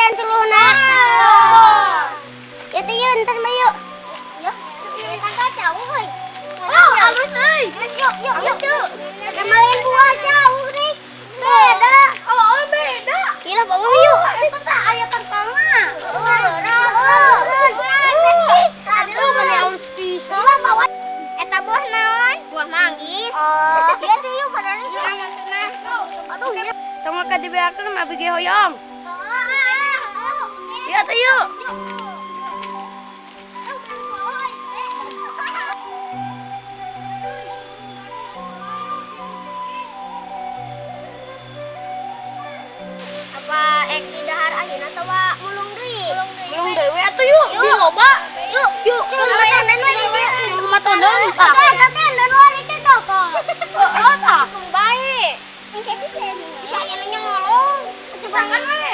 latihan seluruhnya. Ya tuh yuk, entar mayu. Yuk, kan kacau, woi. Oh, halus euy. Yuk. Kemarin buah jauh nih. Beda. Oh, beda. Gila, bawa yuk. Eta aya tangkangna. Aduh, mana halus pisan. Bawa eta buah naon? Buah manggis. Oh, iya tuh yuk padahal itu. Aduh, ya. Tong ka dibeakeun abi ge hoyong. Ya tuh yuk. Apa ek di dahar ayeuna teh wa mulung deui? Mulung deui we atuh yuk. Di loba. Yuk. Rumah tenden we di dieu. Rumah tenden. Eta tenden we di toko. Heeh tah. Bae. Engke bisa aya nyolong. Kesangan we.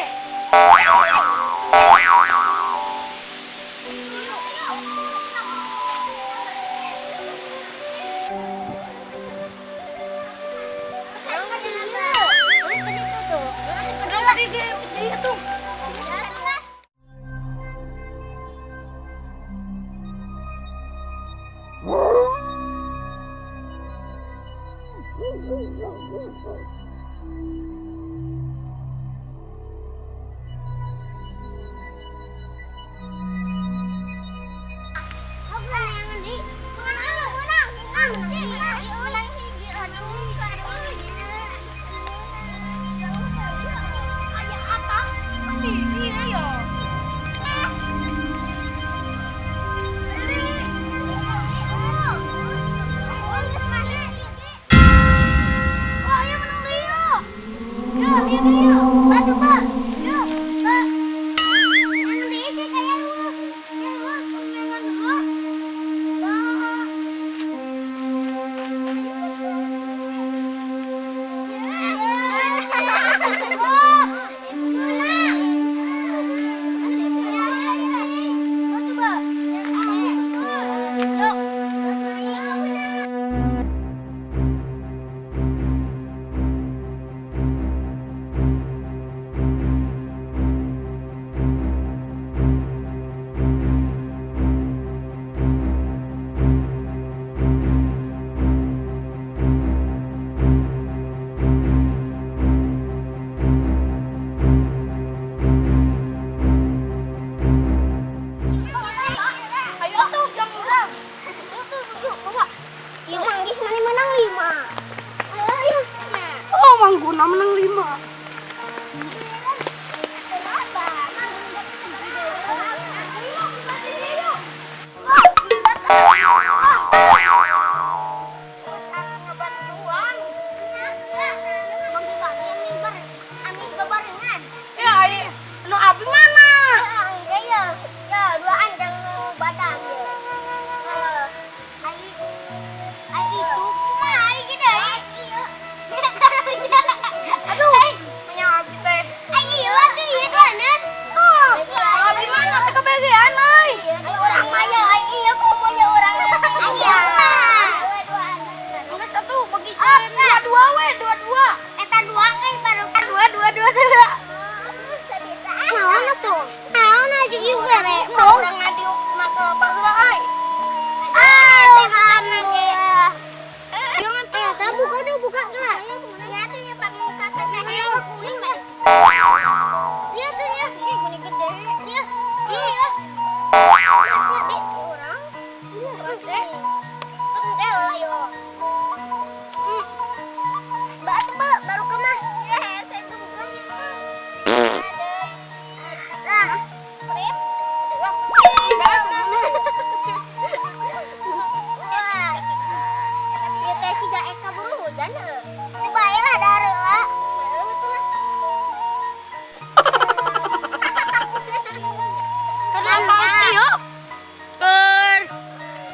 Mangguna menang 5.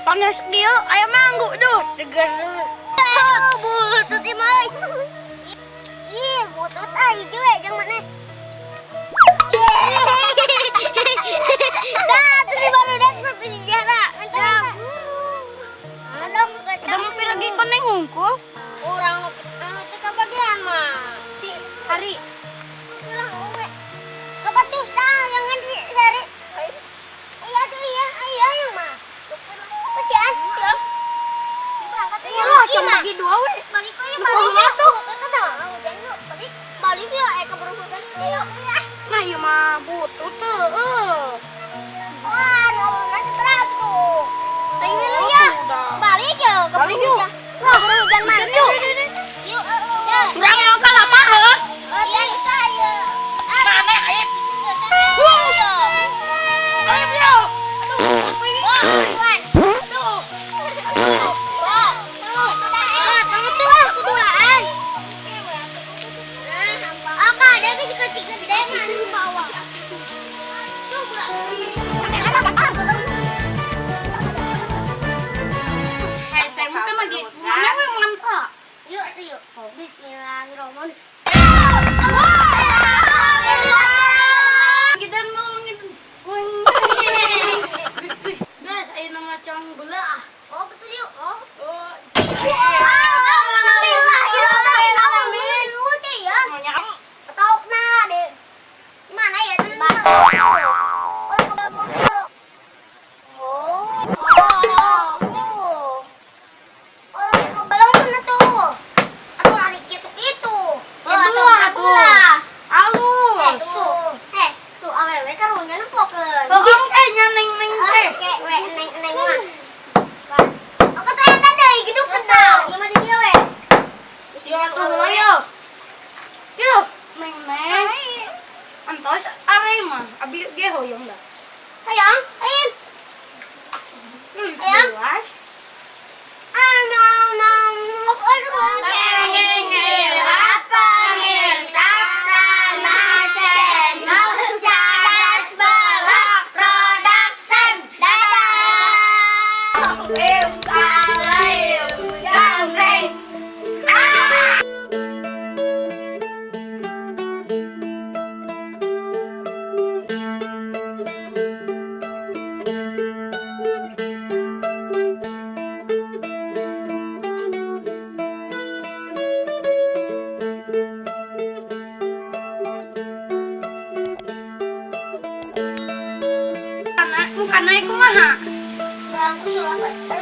Panas dia, ayam manggu tuh, segar. Oh, butut ini mah. Ih, butut hijau ya, jangan mana. Nah, tuh si baru datang tuh si Jara. Macam. Ada mau pergi koneng hungku? Orang anu teh ka bagian mah. Si Hari. Kapan tuh? butuh tuh. Wah, nanti teratur. Ini lu ya. Balik ya ke hujan. Wah, hujan mana? Yuk. Kurang mau kalah mah, heuh. Iya, saya. Mana air? Ayo, yuk. Bismillahirrahmanirrahim. Kita mau guys, ayo ngacang belah. Oh, betul yuk. Oh. Bismillahirrahmanirrahim. Lucu ya. Tahu nah, deh. Mana ya itu? Antos arema, abi ge hoyong dah. Hayang, ayin. Hayang. Bukan naik kumaha. Bang, surat